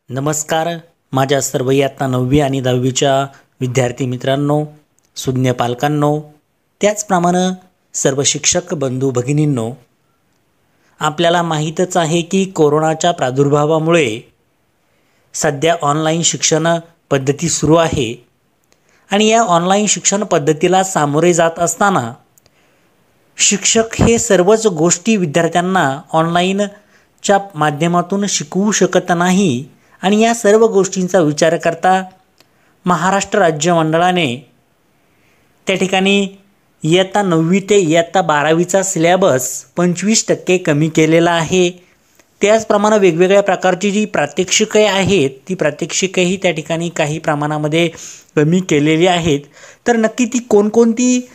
नमस्कार माझ्या सर्व इयत्ता 9वी आणि 10वीच्या विद्यार्थी मित्रांनो, सुज्ञ पालकांनो, त्याचप्रमाणे सर्व शिक्षक बंधू भगिनींनो, आपल्याला माहीतच आहे की कोरोनाच्या प्रादुर्भावामुळे सध्या ऑनलाईन शिक्षण पद्धती सुरू आहे आणि या ऑनलाईन शिक्षण पद्धतीला सामोरे जात असताना शिक्षक हे सर्वच गोष्टी विद्यार्थ्यांना ऑनलाईनच्या माध्यमातून शिकवू शकत नाही आणि या सर्व गोष्टींचा विचार करता महाराष्ट्र राज्य मंडळाने त्या ठिकाणी इयत्ता 9वी ते इयत्ता 12वीचा सिलेबस 25% कमी केलेला आहे। त्याचप्रमाणे वेगवेगळ्या प्रकारची जी प्रात्यक्षिके आहेत ती प्रात्यक्षिकेही त्या ठिकाणी काही प्रमाणामध्ये कमी केलेली आहेत। तर नक्की ती कोणकोणती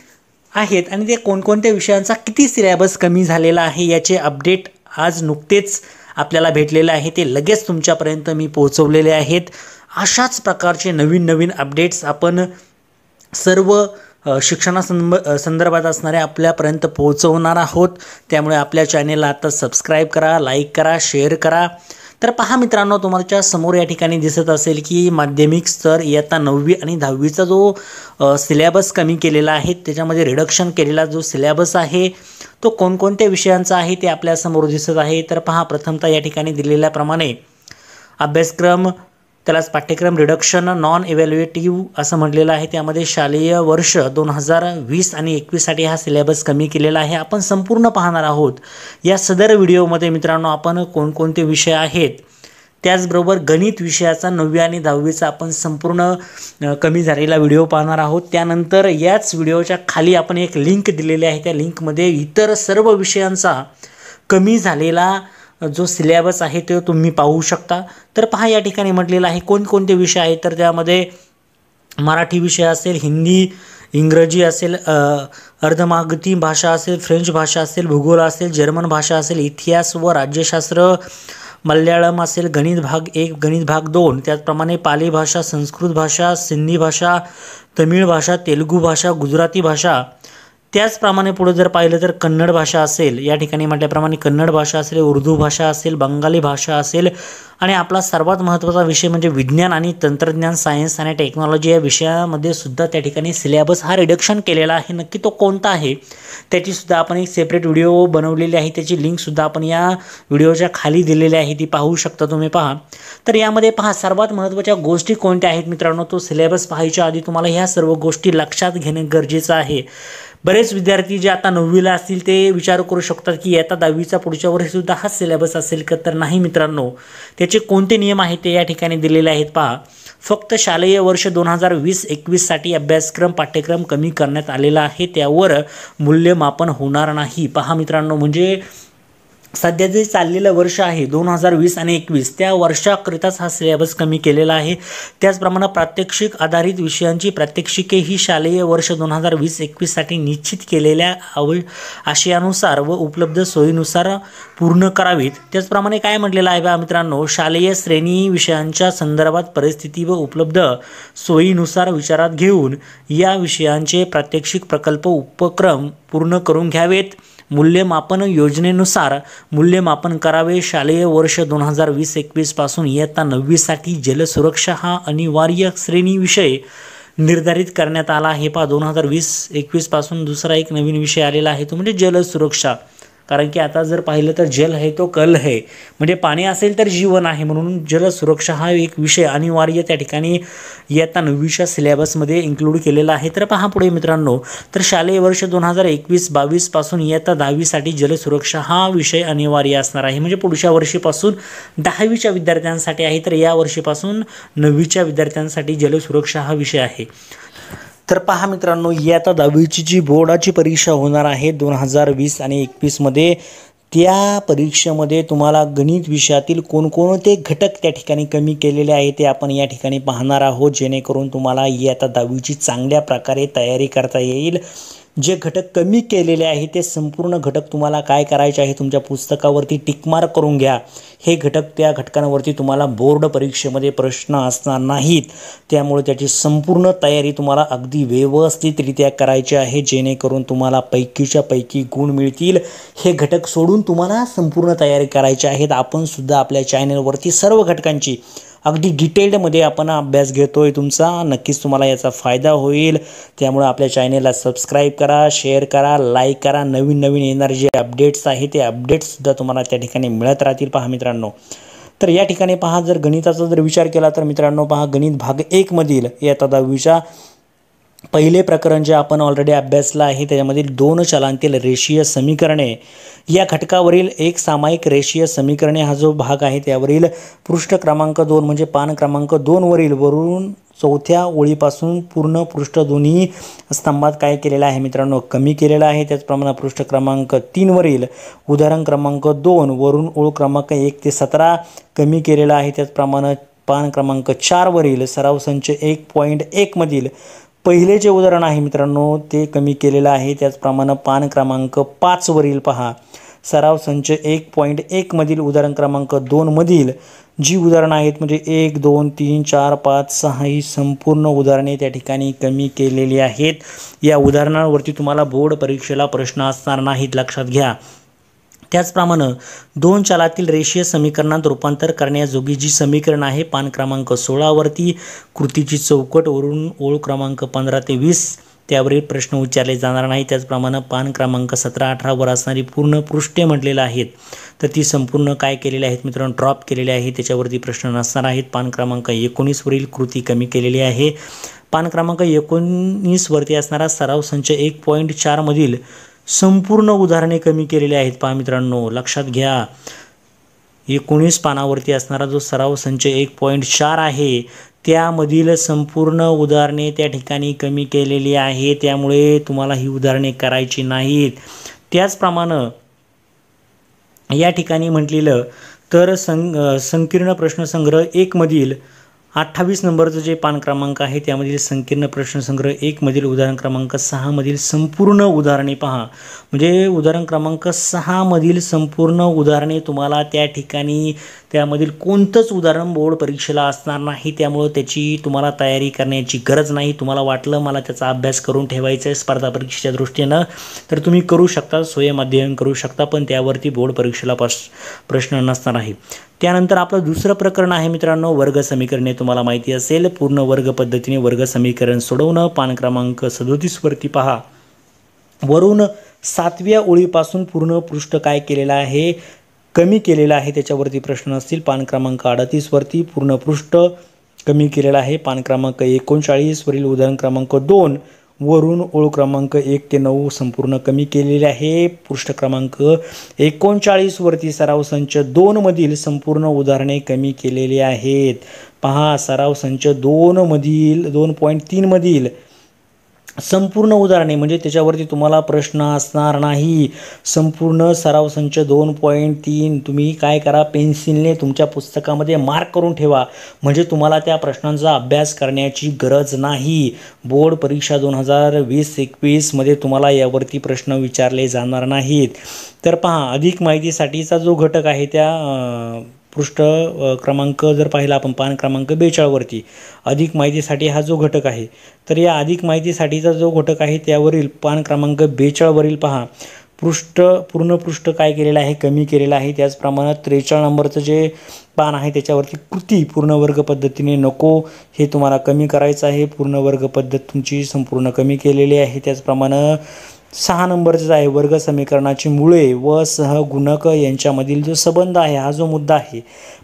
आहेत आणि ते कोणकोणत्या विषयांचा किती सिलेबस कमी झालेला आहे याचे अपडेट आज नुकतेच आपल्याला भेटलेले आहे, ते लगेच तुमच्यापर्यंत मी पोहोचवलेले आहेत। अशाच प्रकारचे नवीन अपडेट्स आपण सर्व संदर्भात असणारे आपल्यापर्यंत पोहोचवणार आहोत। त्यामुळे आपल्या चॅनेलला आता सबस्क्राईब करा, लाईक करा, शेअर करा। तर पहा मित्रांनो, तुमच्या समोर या ठिकाणी दिसत असेल की माध्यमिक स्तर इयत्ता 9वी आणि 10वीचा जो सिलेबस कमी केलेला आहे, त्याच्यामध्ये रिडक्शन केलेला जो सिलेबस आहे तो कोणकोणत्या विषयांचा आहे ते आपल्या समोर दिसत आहे। तर पहा, प्रथमतः या ठिकाणी दिलेल्याप्रमाणे अभ्यासक्रम, त्यालाच पाठ्यक्रम रिडक्शन नॉन इव्हॅल्युएटिव्ह असं म्हटलेलं आहे। त्यामध्ये शालेय वर्ष 2020 आणि 21साठी हा सिलेबस कमी केलेला आहे। आपण संपूर्ण पाहणार आहोत या सदर व्हिडिओमध्ये मित्रांनो। आपण कोणकोणते विषय आहेत, त्याचबरोबर गणित विषयाचा 9वी आणि 10वीचा आपण संपूर्ण कमी झालेला व्हिडिओ पाहणार आहोत। त्यानंतर याच व्हिडिओच्या खाली आपण एक लिंक दिलेली आहे, त्या लिंकमध्ये इतर सर्व विषयांचा कमी झालेला जो सिलेबस आहे तो तुम्ही पाहू शकता। तर पहा, या ठिकाणी म्हटलेलं आहे कोणकोणते विषय आहेत। तर त्यामध्ये मराठी विषय असेल, हिंदी, इंग्रजी असेल, अर्धमागधी भाषा असेल, फ्रेंच भाषा असेल, भूगोल असेल, जर्मन भाषा असेल, इतिहास व राज्यशास्त्र, मल्याळम असेल, गणित भाग 1, गणित भाग 2, त्याचप्रमाणे पाली भाषा, संस्कृत भाषा, सिंधी भाषा, तमिळ भाषा, तेलुगू भाषा, गुजराती भाषा, त्याचप्रमाणे पुढे जर पाहिलं तर कन्नड भाषा असेल, या ठिकाणी म्हटल्याप्रमाणे कन्नड भाषा असेल, उर्दू भाषा असेल, बंगाली भाषा असेल आणि आपला सर्वात महत्त्वाचा विषय म्हणजे विज्ञान आणि तंत्रज्ञान, सायन्स आणि टेक्नॉलॉजी या विषयामध्ये सुद्धा त्या ठिकाणी सिलेबस हा रिडक्शन केलेला आहे। नक्की तो कोणता आहे त्याची सुद्धा आपण एक सेपरेट व्हिडिओ बनवलेली आहे, त्याची लिंक सुद्धा आपण या व्हिडिओच्या खाली दिलेली आहे, ती पाहू शकता तुम्ही। पहा, तर यामध्ये पहा सर्वात महत्त्वाच्या गोष्टी कोणत्या आहेत मित्रांनो। तो सिलेबस पाहायच्या आधी तुम्हाला ह्या सर्व गोष्टी लक्षात घेणे गरजेचं आहे। बरेच विद्यार्थी जे आता 9वीला असतील ते विचार करू शकतात की आता 10वीचा पुढच्या वर्षी सुद्धा हा सिलेबस असेल का। तर नाही मित्रांनो, त्याचे कोणते नियम आहेत ते या ठिकाणी दिलेले आहेत। पहा, फक्त शालेय वर्ष 2020-21साठी अभ्यासक्रम पाठ्यक्रम कमी करण्यात आलेला आहे, त्यावर मूल्यमापन होणार नाही। पहा मित्रांनो, म्हणजे सध्या जे चाललेलं वर्ष आहे 2020 आणि 21 त्या वर्षाकरिताच हा सिलेबस कमी केलेला आहे। त्याचप्रमाणे प्रात्यक्षिक आधारित विषयांची प्रात्यक्षिके ही शालेय वर्ष 2020-21साठी निश्चित केलेल्या आशयानुसार व उपलब्ध सोयीनुसार पूर्ण करावीत। त्याचप्रमाणे काय म्हटलेलं आहे बा मित्रांनो, शालेय श्रेणी विषयांच्या संदर्भात परिस्थिती व उपलब्ध सोयीनुसार विचारात घेऊन या विषयांचे प्रात्यक्षिक प्रकल्प उपक्रम पूर्ण करून घ्यावेत। मूल्यमापन योजनेनुसार मूल्यमापन करावे। शालेय वर्ष 2020-21 पासून इयत्ता 9वीसाठी जलसुरक्षा हा अनिवार्य श्रेणी विषय निर्धारित करण्यात आला आहे। पहा, 2020-21 पासून दुसरा एक नवीन विषय आलेला आहे, तो म्हणजे जलसुरक्षा। कारण की आता जर पाहिलं तर जल है तो कल है, म्हणजे पाणी असेल तर जीवन आहे, म्हणून जलसुरक्षा हा एक विषय अनिवार्य त्या ठिकाणी इयत्ता 9वीच्या सिलेबसमध्ये इन्क्लूड केलेला आहे। तर पहा पुढे मित्रांनो, तर शालेय वर्ष 2021-22 पासून इयत्ता 10वीसाठी जलसुरक्षा हा विषय अनिवार्य असणार आहे, म्हणजे पुढच्या वर्षीपासून 10वीच्या विद्यार्थ्यांसाठी आहे, तर या वर्षीपासून 9वीच्या विद्यार्थ्यांसाठी जलसुरक्षा हा विषय आहे। तर पहा मित्रांनो, इयत्ता 10वीची जी बोर्डाची परीक्षा होणार आहे 2020 आणि 21मध्ये, त्या परीक्षेमध्ये तुम्हाला गणित विषयातील कोणकोणते घटक त्या ठिकाणी कमी केलेले आहे ते आपण या ठिकाणी पाहणार आहोत, जेणेकरून तुम्हाला इयत्ता 10वीची चांगल्या प्रकारे तयारी करता येईल। जे घटक कमी केलेले आहे ते संपूर्ण घटक तुम्हाला काय करायचे आहे, तुमच्या पुस्तकावरती टिक मार्क करून घ्या। हे घटक, त्या घटकांवरती तुम्हाला बोर्ड परीक्षेमध्ये प्रश्न असणार नाहीत, त्यामुळे त्याची संपूर्ण तयारी तुम्हाला अगदी व्यवस्थितरित्या करायची आहे, जेणेकरून तुम्हाला पैकीच्या पैकी गुण मिळतील। हे घटक सोडून तुम्हाला संपूर्ण तयारी करायची आहे। आपण सुद्धा आपल्या चॅनलवरती सर्व घटकांची अगदी डिटेल्डमध्ये आपण अभ्यास घेतोय तुमचा. नक्कीच तुम्हाला याचा फायदा होईल. त्यामुळे आपल्या चॅनेलला सबस्क्राईब करा, शेअर करा, लाईक करा. नवीन नवीन येणारे जे अपडेट्स आहे ते अपडेट्ससुद्धा तुम्हाला त्या ठिकाणी मिळत राहतील पहा मित्रांनो. तर या ठिकाणी पहा, जर गणिताचा जर विचार केला तर मित्रांनो पहा, गणित भाग 1 मधील इयत्ता 10वीच्या पहिले प्रकरण जे आपण ऑलरेडी अभ्यासलं आहे त्याच्यामधील 2 चलांतील रेषीय समीकरणे या घटकावरील एक सामायिक रेषीय समीकरणे हा जो भाग आहे त्यावरील पृष्ठ क्रमांक 2 म्हणजे पान क्रमांक 2 वरून चौथ्या ओळीपासून पूर्ण पृष्ठ दोन्ही स्तंभात काय केलेलं आहे मित्रांनो, कमी केलेलं आहे. त्याचप्रमाणे पृष्ठ क्रमांक 3 वरील उदाहरण क्रमांक 2 वरून ओळ क्रमांक 1 ते 17 कमी केलेलं आहे. त्याचप्रमाणे पान क्रमांक 4 वरील सराव संच 1.1 मधील पहिले जे उदाहरण आहे मित्रांनो ते कमी केलेलं आहे. त्याचप्रमाणे पान क्रमांक 5 वरील पहा, सराव संच 1.1 मधील उदाहरण क्रमांक 2 मधील जी उदाहरणं आहेत म्हणजे 1, 2, 3, 4, 5, 6 ही संपूर्ण उदाहरणे त्या ठिकाणी कमी केलेली आहेत. या उदाहरणांवरती तुम्हाला बोर्ड परीक्षेला प्रश्न असणार नाहीत, लक्षात घ्या. त्याचप्रमाणे 2 चलातील रेषीय समीकरणात रूपांतर करण्याजोगी जी समीकरण आहे पान क्रमांक 16 वरती कृतीची चौकट वरून ओळ क्रमांक 15 ते 20 त्यावरील प्रश्न उच्चारले जाणार नाही. त्याचप्रमाणे पान क्रमांक 17, 18 वर असणारी पूर्ण पृष्ठे म्हटलेलं आहेत तर ती संपूर्ण काय केलेली आहेत मित्रांनो, ड्रॉप केलेली आहे. त्याच्यावरती प्रश्न नसणार आहेत. पान क्रमांक 19 वरील कृती कमी केलेली आहे. पान क्रमांक 19 वरती असणारा सराव संच 1.4 मधील संपूर्ण उदाहरणे कमी केलेली आहेत पहा मित्रांनो, लक्षात घ्या. 19 पानावरती असणारा जो सराव संच 1.4 आहे त्यामधील संपूर्ण उदाहरणे त्या ठिकाणी कमी केलेली आहे. त्यामुळे तुम्हाला ही उदाहरणे करायची नाहीत. त्याचप्रमाणे या ठिकाणी म्हटलेलं तर संकीर्ण प्रश्नसंग्रह 1 मधील 28 नंबरचं जे पान क्रमांक आहे त्यामधील संकीर्ण प्रश्नसंग्रह 1 मधील उदाहरण क्रमांक 6 मधील संपूर्ण उदाहरणे पहा. म्हणजे उदाहरण क्रमांक 6 मधील संपूर्ण उदाहरणे तुम्हाला त्या ठिकाणी त्यामधील कोणतंच उदाहरण बोर्ड परीक्षेला असणार नाही. त्यामुळे त्याची तुम्हाला तयारी करण्याची गरज नाही. तुम्हाला वाटलं मला त्याचा अभ्यास करून ठेवायचा आहे स्पर्धा परीक्षेच्या दृष्टीनं तर तुम्ही करू शकता, स्वयं अध्ययन करू शकता, पण त्यावरती बोर्ड परीक्षेला प्रश्न नसणार आहे. त्यानंतर आपलं दुसरं प्रकरण आहे मित्रांनो वर्ग समीकरणे. तुम्हाला माहिती असेल पूर्ण वर्ग पद्धतीने वर्ग समीकरण सोडवणं. पान क्रमांक 37 वरती पहा, वरून 7व्या ओळीपासून पूर्ण पृष्ठ काय केलेलं आहे, कमी केलेलं आहे. त्याच्यावरती प्रश्न असतील. पान क्रमांक 38 वरती पूर्ण पृष्ठ कमी केलेलं आहे. पान क्रमांक 39 वरील उदाहरण क्रमांक 2 वरून ओळ क्रमांक 1 ते 9 संपूर्ण कमी केलेले आहे. पृष्ठ क्रमांक 39 वरती सराव संच 2 मधील संपूर्ण उदाहरणे कमी केलेली आहेत. पहा, सराव संच 2 मधील 2.3 मधील संपूर्ण उदाहरणे म्हणजे त्याच्यावरती तुम्हाला प्रश्न असणार नाही. संपूर्ण सराव संच 2.3 तुम्ही काय करा, पेन्सिलने तुमच्या पुस्तकामध्ये मार्क करून ठेवा म्हणजे तुम्हाला त्या प्रश्नांचा अभ्यास करण्याची गरज नाही. बोर्ड परीक्षा 2020-21 मध्ये तुम्हाला यावरती प्रश्न विचारले जाणार नाहीत. तर पहा, अधिक माहितीसाठीचा जो घटक आहे त्या पृष्ठ क्रमांक जर पाहिला आपण पान क्रमांक 42 वरती अधिक माहितीसाठी हा जो घटक आहे तर या अधिक माहितीसाठीचा जो घटक आहे त्यावरील पान क्रमांक 42 वरील पहा पूर्ण पृष्ठ काय केलेलं आहे, कमी केलेलं आहे. त्याचप्रमाणे 43 नंबरचं जे पान आहे त्याच्यावरती कृती पूर्ण वर्ग पद्धतीने नको हे तुम्हाला कमी करायचं आहे. पूर्ण वर्ग पद्धत तुमची संपूर्ण कमी केलेली आहे. त्याचप्रमाणे 6 नंबरचं आहे वर्ग समीकरणाची मुळे व सहगुणक यांच्यामधील जो संबंध आहे हा जो मुद्दा आहे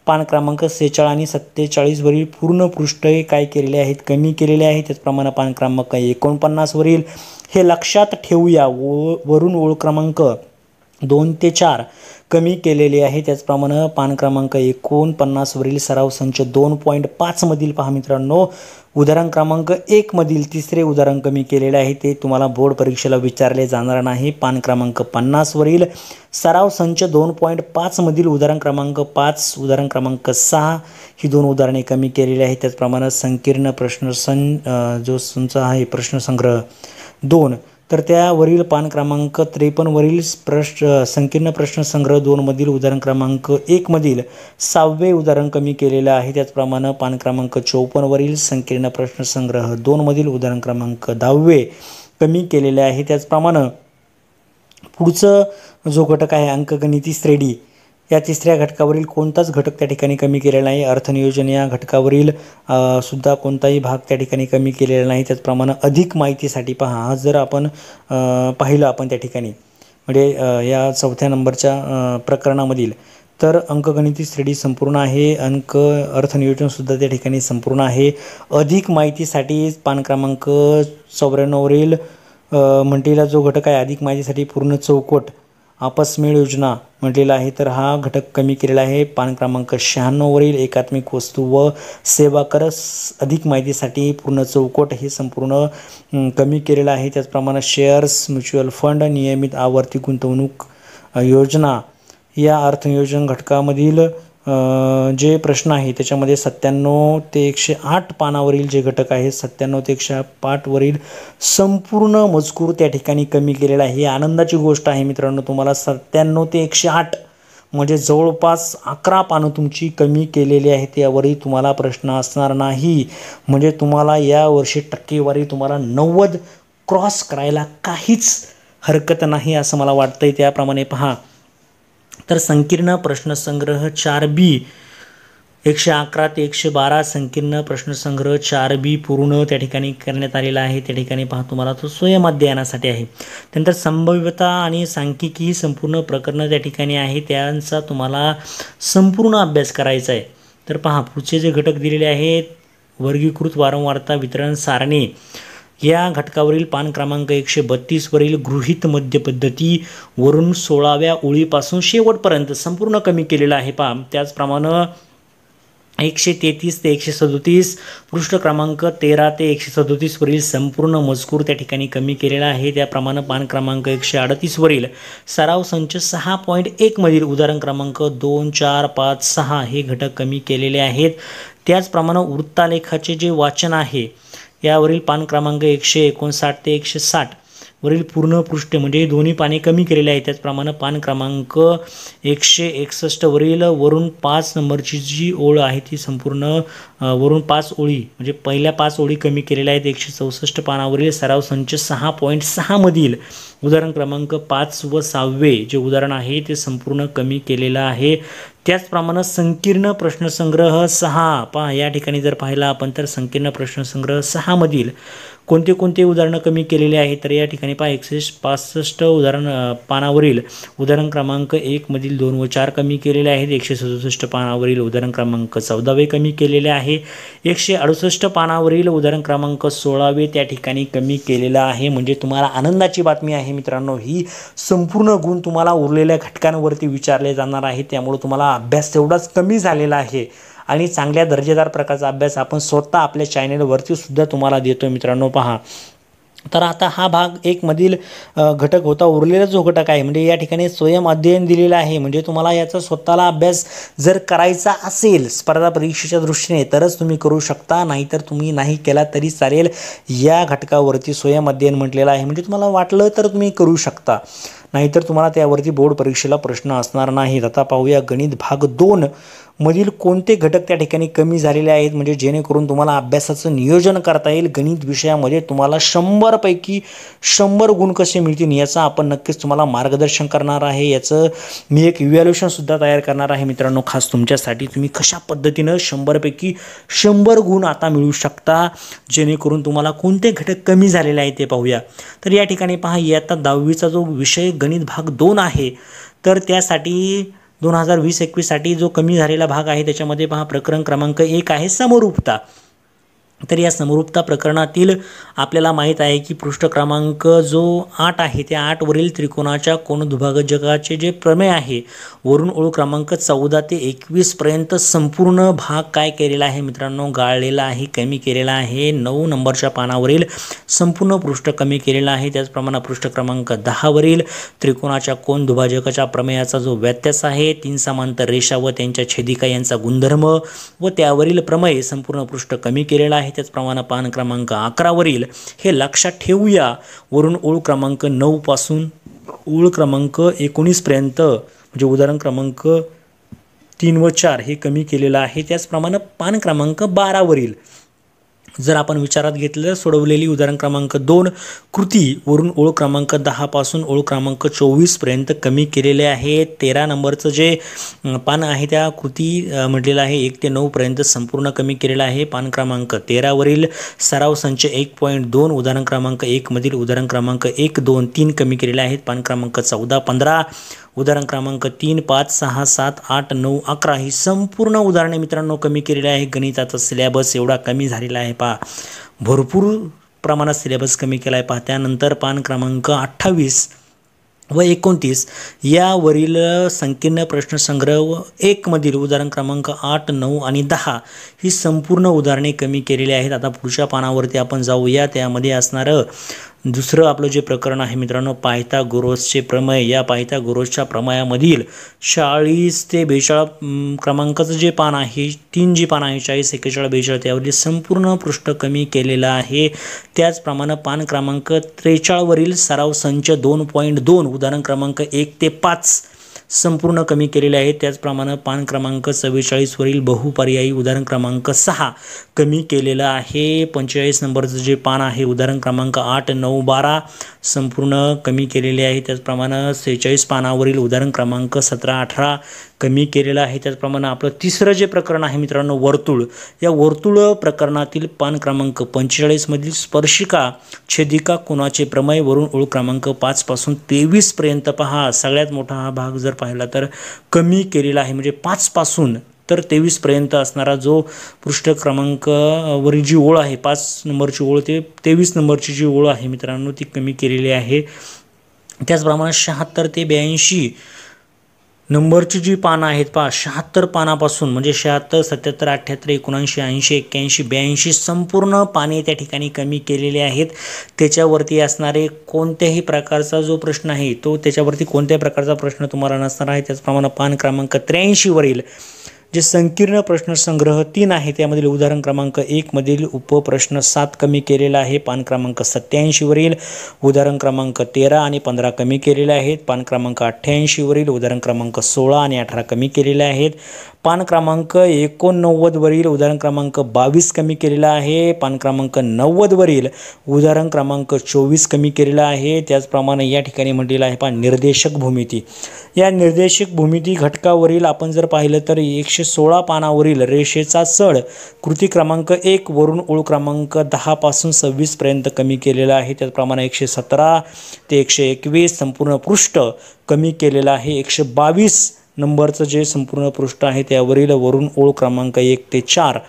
पान क्रमांक 46 आणि 47 वरील पूर्ण पृष्ठ काय केलेले आहेत, कमी केलेले आहे. त्याचप्रमाणे पान क्रमांक 49 वरील हे लक्षात ठेवूया वरून ओळ क्रमांक 2 ते 4 कमी केलेले आहे. त्याचप्रमाणे पान क्रमांक 49 वरील सराव संच 2.5 मधील पहा मित्रांनो उदाहरण क्रमांक 1 मधील तिसरे उदाहरण कमी केलेले आहे. ते तुम्हाला बोर्ड परीक्षेला विचारले जाणार नाही. पान क्रमांक 50 वरील सराव संच 2.5 मधील उदाहरण क्रमांक 5 उदाहरण क्रमांक 6 ही 2 उदाहरणे कमी केलेली आहेत. त्याचप्रमाणे संकीर्ण जो तुमचा आहे प्रश्नसंग्रह 2 तर त्यावरील पान क्रमांक 53 वरील संकीर्ण प्रश्नसंग्रह 2 मधील उदाहरण क्रमांक 1 मधील 6वे उदाहरण कमी केलेलं आहे. त्याचप्रमाणे पान क्रमांक 54 वरील संकीर्ण प्रश्नसंग्रह 2 मधील उदाहरण क्रमांक 10वे कमी केलेले आहे. त्याचप्रमाणे पुढचं जो घटक आहे अंकगणिती श्रेणी या तिसऱ्या घटकावरील कोणताच घटक त्या ठिकाणी कमी केलेला नाही. अर्थनियोजन या घटकावरील सुद्धा कोणताही भाग त्या ठिकाणी कमी केलेला नाही. त्याचप्रमाणे अधिक माहितीसाठी पहा, हा जर आपण पाहिलं आपण त्या ठिकाणी म्हणजे या चौथ्या नंबरच्या प्रकरणामधील, तर अंकगणिती श्रेणी संपूर्ण आहे, अर्थनियोजनसुद्धा त्या ठिकाणी संपूर्ण आहे. अधिक माहितीसाठी पान क्रमांक 94वरील म्हटलेला जो घटक आहे अधिक माहितीसाठी पूर्ण चौकट आपसमेळ योजना म्हटलेला आहे, तर हा घटक कमी केलेला आहे. पान क्रमांक 96वरील एकात्मिक वस्तू व सेवा कर अधिक माहितीसाठी पूर्ण चौकट हे संपूर्ण कमी केलेलं आहे. त्याचप्रमाणे शेअर्स, म्युच्युअल फंड, नियमित आवर्ती गुंतवणूक योजना या अर्थनियोजन घटकामधील जे प्रश्न आहे त्याच्यामध्ये 97 ते 108 पानावरील जे घटक आहे 97 ते 108 वरील संपूर्ण मजकूर त्या ठिकाणी कमी केलेला आहे. ही आनंदाची गोष्ट आहे मित्रांनो. तुम्हाला 97 ते 108 म्हणजे जवळपास 11 पानं तुमची कमी केलेली आहेत. त्यावरही तुम्हाला प्रश्न असणार नाही. म्हणजे तुम्हाला यावर्षी टक्केवारी तुम्हाला 90 क्रॉस करायला काहीच हरकत नाही असं मला वाटतंय. त्याप्रमाणे पहा, तर संकीर्ण प्रश्नसंग्रह 4B 111 ते 112 संकीर्ण प्रश्नसंग्रह 4B पूर्ण त्या ठिकाणी करण्यात आलेला आहे. त्या ठिकाणी पहा तुम्हाला तो स्वयं अध्ययनासाठी आहे. त्यानंतर संभाव्यता आणि सांख्यिकी ही संपूर्ण प्रकरणं त्या ठिकाणी आहे, त्यांचा तुम्हाला संपूर्ण अभ्यास करायचा आहे. तर पहा पुढचे जे घटक दिलेले आहेत, वर्गीकृत वारंवारता वितरण सारणी या घटकावरील पान क्रमांक 132 वरील गृहीत मध्य पद्धती वरून 16व्या ओळीपासून शेवटपर्यंत संपूर्ण कमी केलेला आहे. पहा त्याचप्रमाणे 133 ते 137 पृष्ठ क्रमांक 13 ते 137 वरील संपूर्ण मजकूर त्या ठिकाणी कमी केलेला आहे. त्याप्रमाणे पान क्रमांक 138 वरील सराव संच 6.1 मधील उदाहरण क्रमांक 2, 4, 5, 6 हे घटक कमी केलेले आहेत. त्याचप्रमाणे वृत्तालेखाचे जे वाचन आहे यावरील पान क्रमांक 159 ते 160 वरील पूर्ण पृष्ठ म्हणजे दोन्ही पाने कमी केलेले आहेत. त्याचप्रमाणे पान क्रमांक 161 वरील वरून 5 नंबरची जी ओळ आहे ती संपूर्ण वरून 5 ओळी म्हणजे पहिल्या 5 ओळी कमी केलेल्या आहेत. 164 पानावरील सराव संच 6.6 मधील उदाहरण क्रमांक 5 व 6वे जे उदाहरण आहे ते संपूर्ण कमी केलेलं आहे. त्याचप्रमाणे संकीर्ण प्रश्नसंग्रह 6 पहा, या ठिकाणी जर पाहिला आपण तर संकीर्ण प्रश्नसंग्रह 6 मधील कोणते कोणते उदाहरणं कमी केलेले आहेत, तर या ठिकाणी पहा 165 उदाहरण पानावरील उदाहरण क्रमांक 1 मधील 2 व 4 कमी केलेले आहेत. 167 पानावरील उदाहरण क्रमांक 14वे कमी केलेले आहे. 168 पानावरील उदाहरण क्रमांक 16वे त्या ठिकाणी कमी केलेलं आहे. म्हणजे तुम्हाला आनंदाची बातमी आहे मित्रांनो, ही संपूर्ण गुण तुम्हाला उरलेल्या घटकांवरती विचारले जाणार आहे. त्यामुळे तुम्हाला अभ्यास तेवढाच कमी झालेला आहे आणि चांगल्या दर्जेदार प्रकारचा अभ्यास आपण स्वतः आपल्या चॅनलवरती सुद्धा तुम्हाला देतो मित्रांनो. पहा, तर आता हा भाग 1 मधील घटक होता. उरलेला जो घटक आहे म्हणजे या ठिकाणी स्वयं अध्ययन दिलेलं आहे. म्हणजे तुम्हाला याचा स्वतःला अभ्यास जर करायचा असेल स्पर्धा परीक्षेच्या दृष्टीने तरच तुम्ही करू शकता, नाहीतर तुम्ही नाही केला तरी चालेल. या घटकावरती स्वयं अध्ययन म्हटलेलं आहे. म्हणजे तुम्हाला वाटलं तर तुम्ही करू शकता, नाहीतर तुम्हाला त्यावरती बोर्ड परीक्षेला प्रश्न असणार नाहीत. आता पाहूया गणित भाग 2 मधील कोणते घटक त्या ठिकाणी कमी झालेले आहेत, म्हणजे जेणेकरून तुम्हाला अभ्यासाचं नियोजन करता येईल. गणित विषयामध्ये तुम्हाला 100 पैकी 100 गुण कसे मिळतील याचं आपण नक्कीच तुम्हाला मार्गदर्शन करणार आहे. याचं मी एक इव्हॅल्युएशनसुद्धा तयार करणार आहे मित्रांनो खास तुमच्यासाठी. तुम्ही कशा पद्धतीनं 100 पैकी 100 गुण आता मिळू शकता, जेणेकरून तुम्हाला कोणते घटक कमी झालेले आहेत ते पाहूया. तर या ठिकाणी पहा, इयत्ता 10वीचा जो विषय गणित भाग 2 आहे, तर त्यासाठी 2020-21 साठी जो कमी झालेला भाग आहे त्याच्यामध्ये पहा प्रकरण क्रमांक 1 आहे समरूपता. तर या समरूपता प्रकरणातील आपल्याला माहीत आहे की पृष्ठ क्रमांक जो 8 आहे त्या 8 वरील त्रिकोणाच्या कोनदुभाजकाचे जे प्रमेय आहे वरून ओळ क्रमांक 14 ते 21 पर्यंत संपूर्ण भाग काय केलेला आहे मित्रांनो, गाळलेला आहे, कमी केलेला आहे. 9 नंबरच्या पानावरील संपूर्ण पृष्ठ कमी केलेला आहे. त्याचप्रमाणे पृष्ठ क्रमांक 10 वरील त्रिकोणाच्या कोनदुभाजकाच्या प्रमेयाचा जो व्यत्यास आहे, 3 समांतर रेषा व त्यांच्या छेदिका यांचा गुणधर्म व त्यावरील प्रमेय संपूर्ण पृष्ठ कमी केलेला आहे. त्याचप्रमाणे पान क्रमांक 11 वरील हे लक्षात ठेवूया वरून ओळ क्रमांक 9 पासून ओळ क्रमांक 19 पर्यंत म्हणजे उदाहरण क्रमांक 3 व 4 हे कमी केलेलं आहे. त्याचप्रमाणे पान क्रमांक 12 वरील जर आपण विचारात घेतलं सोडवलेली उदाहरण क्रमांक 2 कृती वरून ओळ क्रमांक 10 पासून ओळ क्रमांक 24 पर्यंत कमी केलेले आहे. 13 नंबरचं जे पान आहे त्या कृती म्हटलेलं आहे 1 ते 9 पर्यंत संपूर्ण कमी केलेलं आहे. पान क्रमांक 13 वरील सराव संच 1.2 उदाहरण क्रमांक 1 मधील उदाहरण क्रमांक 1, 2, 3 कमी केलेले आहेत. पान क्रमांक 14, 15 उदाहरण क्रमांक 3, 5, 6, 7, 8, 9, 11 ही संपूर्ण उदाहरणे मित्रांनो कमी केलेली आहे. गणिताचा सिलेबस एवढा कमी झालेला आहे पहा, भरपूर प्रमाणात सिलेबस कमी केला आहे पहा. त्यानंतर पान क्रमांक 28 व 29 यावरील संकीर्ण प्रश्नसंग्रह 1 मधील उदाहरण क्रमांक 8, 9 आणि 10 ही संपूर्ण उदाहरणे कमी केलेली आहेत. आता पुढच्या पानावरती आपण जाऊया. त्यामध्ये असणारं दुसरं आपलं जे प्रकरण आहे मित्रांनो पायथागोरसचे प्रमेय. या पायथागोरसच्या प्रमेयामधील 40 ते 42 क्रमांकाचं जे पान आहे 3 जी पान आहे 40, 41, 42 त्यावरील संपूर्ण पृष्ठ कमी केलेलं आहे. त्याचप्रमाणे पान क्रमांक 43 वरील सराव संच 2.2 उदाहरण क्रमांक 1 ते 5 संपूर्ण कमी केलेले आहे. त्याचप्रमाणे पान क्रमांक 44 वरील बहुपर्यायी उदाहरण क्रमांक 6 कमी केलेलं आहे. 45 नंबरचं जे पान आहे उदाहरण क्रमांक 8, 9, 12 संपूर्ण कमी केलेले आहे. त्याचप्रमाणे 46 पानावरील उदाहरण क्रमांक 17, 18 कमी केलेलं आहे. त्याचप्रमाणे आपलं तिसरं जे प्रकरण आहे मित्रांनो वर्तुळ. या वर्तुळ प्रकरणातील पान क्रमांक 45 मधील स्पर्शिका छेदिका कोनाचे प्रमेय वरून ओळ क्रमांक 5 पासून 23 पर्यंत पहा. सगळ्यात मोठा हा भाग जर पाहिला तर कमी केलेला आहे. म्हणजे 5 पासून तर 23 पर्यंत असणारा जो पृष्ठ क्रमांक वरील जी ओळ आहे 5 नंबरची ओळ ते 23 नंबरची जी ओळ आहे मित्रांनो ती कमी केलेली आहे. त्याचप्रमाणे 76 ते 82 नंबरची जी पानं आहेत पहा 76 पानापासून म्हणजे 76, 77, 78, 79, 80, 81, 82 संपूर्ण पाने त्या ठिकाणी कमी केलेले आहेत. त्याच्यावरती असणारे कोणत्याही प्रकारचा जो प्रश्न आहे तो त्याच्यावरती कोणत्याही प्रकारचा प्रश्न तुम्हाला नसणार आहे. त्याचप्रमाणे पान क्रमांक 83 वरील जे संकीर्ण प्रश्नसंग्रह 3 आहे त्यामधील उदाहरण क्रमांक 1 मधील उपप्रश्न 7 कमी केलेला आहे. पान क्रमांक 87 वरील उदाहरण क्रमांक 13 आणि 15 कमी केलेले आहेत. पान क्रमांक 88 वरील उदाहरण क्रमांक 16 आणि 18 कमी केलेले आहेत. पान क्रमांक 89 वरील उदाहरण क्रमांक 22 कमी केलेला आहे. पान क्रमांक 90 वरील उदाहरण क्रमांक 24 कमी केलेला आहे. त्याचप्रमाणे या ठिकाणी म्हटलेलं आहे पहा निर्देशक भूमिती. या निर्देशक भूमिती घटकावरील आपण जर पाहिलं तर 116 पानावरील रेषेचा चढ कृती क्रमांक 1 वरून ओळ क्रमांक 10 पासून 26 पर्यंत कमी केलेला आहे. त्याचप्रमाणे 117 ते 121 संपूर्ण पृष्ठ कमी केलेलं आहे. 122 नंबरचं जे संपूर्ण पृष्ठ आहे त्यावरील वरून ओळ क्रमांक 1 ते 4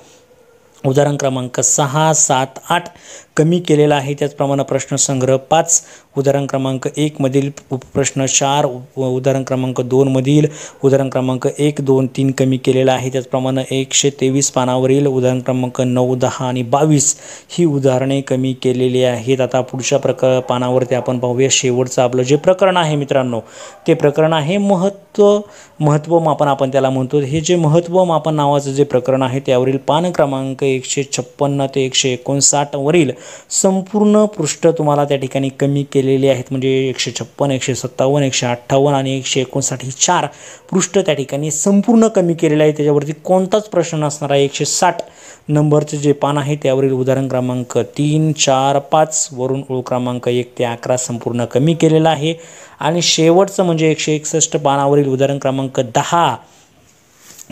उदाहरण क्रमांक 6, 7, 8 कमी केलेला आहे. त्याचप्रमाणे प्रश्नसंग्रह 5 उदाहरण क्रमांक 1 मधील उपप्रश्न 4 उदाहरण क्रमांक 2 मधील उदाहरण क्रमांक 1, 2, 3 कमी केलेला आहे. त्याचप्रमाणे 123 पानावरील उदाहरण क्रमांक 9, 10 आणि 22 ही उदाहरणे कमी केलेली आहेत. आता पुढच्या पानावरती आपण पाहूया शेवटचं आपलं जे प्रकरण आहे मित्रांनो ते प्रकरण आहे महत्त्व मापन आपण त्याला म्हणतो. हे जे महत्त्व मापन नावाचं जे प्रकरण आहे त्यावरील पान क्रमांक 156 ते 159 वरील संपूर्ण पृष्ठ तुम्हाला त्या ठिकाणी कमी केलेले आहेत. म्हणजे 156, 157, 158 आणि 159 ही 4 पृष्ठ त्या ठिकाणी संपूर्ण कमी केलेले आहे. त्याच्यावरती कोणताच प्रश्न नसणार आहे. 160 नंबरचे जे पान आहे त्यावरील उदाहरण क्रमांक 3, 4, 5 वरून ओळ क्रमांक 1 ते 11 संपूर्ण कमी केलेला आहे. आणि शेवटचं म्हणजे 161 पानावरील उदाहरण क्रमांक 10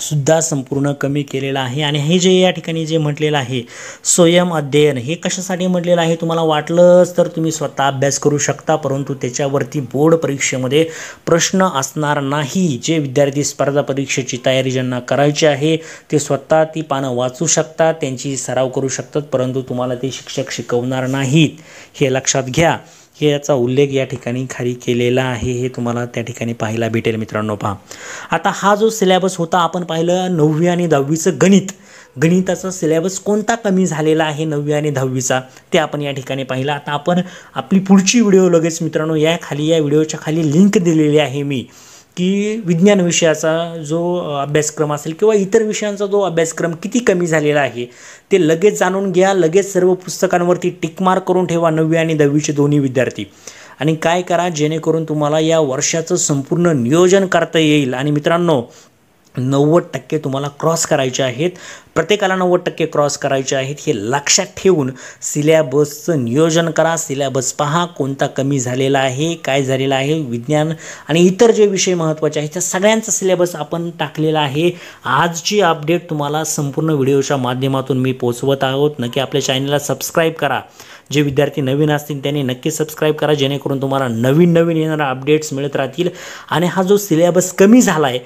सुद्धा संपूर्ण कमी केलेला आहे. आणि हे जे या ठिकाणी जे म्हटलेलं आहे स्वयं अध्ययन हे कशासाठी म्हटलेलं आहे तुम्हाला वाटलंच तर तुम्ही स्वतः अभ्यास करू शकता, परंतु त्याच्यावरती बोर्ड परीक्षेमध्ये प्रश्न असणार नाही. जे विद्यार्थी स्पर्धा परीक्षेची तयारी ज्यांना करायची आहे ते स्वतः ती पानं वाचू शकतात, त्यांची सराव करू शकतात, परंतु तुम्हाला ते शिक्षक शिकवणार नाहीत हे लक्षात घ्या. हे याचा उल्लेख या ठिकाणी खाली केलेला आहे. हे तुम्हाला त्या ठिकाणी पाहायला भेटेल मित्रांनो. पहा आता हा जो सिलेबस होता आपण पाहिलं 9वी आणि 10वीचं गणिताचा सिलेबस कोणता कमी झालेला आहे 9वी आणि 10वीचा ते आपण या ठिकाणी पाहिलं. आता आपण आपली पुढची व्हिडिओ लगेच मित्रांनो या व्हिडिओच्या खाली लिंक दिलेली आहे मी की विज्ञान विषयाचा जो अभ्यासक्रम असेल किंवा इतर विषयांचा जो अभ्यासक्रम किती कमी झालेला आहे ते लगेच जाणून घ्या. लगेच सर्व पुस्तकांवरती टिक मार्क करून ठेवा 9वी आणि 10वीचे दोन्ही विद्यार्थी. आणि काय करा जेणेकरून तुम्हाला या वर्षाचं संपूर्ण नियोजन करता येईल. आणि मित्रांनो 90% तुम्हाला क्रॉस करायचे आहेत, प्रत्येकाला 90% क्रॉस करायचे आहेत. हे लक्षात ठेवून सिलेबसचं नियोजन करा. सिलेबस पहा कोणता कमी झालेला आहे, काय झालेला आहे. विज्ञान आणि इतर जे विषय महत्त्वाचे आहेत त्या सगळ्यांचा सिलेबस आपण टाकलेला आहे. आजची अपडेट तुम्हाला संपूर्ण व्हिडिओच्या माध्यमातून मी पोहोचवत आहोत. नक्की आपल्या चॅनलला सबस्क्राईब करा. जे विद्यार्थी नवीन असतील त्यांनी नक्की सबस्क्राईब करा, जेणेकरून तुम्हाला नवीन येणारा अपडेट्स मिळत राहतील. आणि हा जो सिलेबस कमी झाला आहे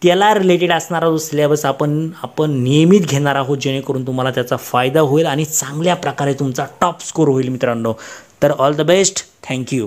त्याला रिलेटेड असणारा जो सिलेबस आपण नियमित घेणार आहोत, जेणेकरून तुम्हाला त्याचा फायदा होईल आणि चांगल्या प्रकारे तुमचा टॉप स्कोर होईल मित्रांनो. तर ऑल द बेस्ट. थँक्यू.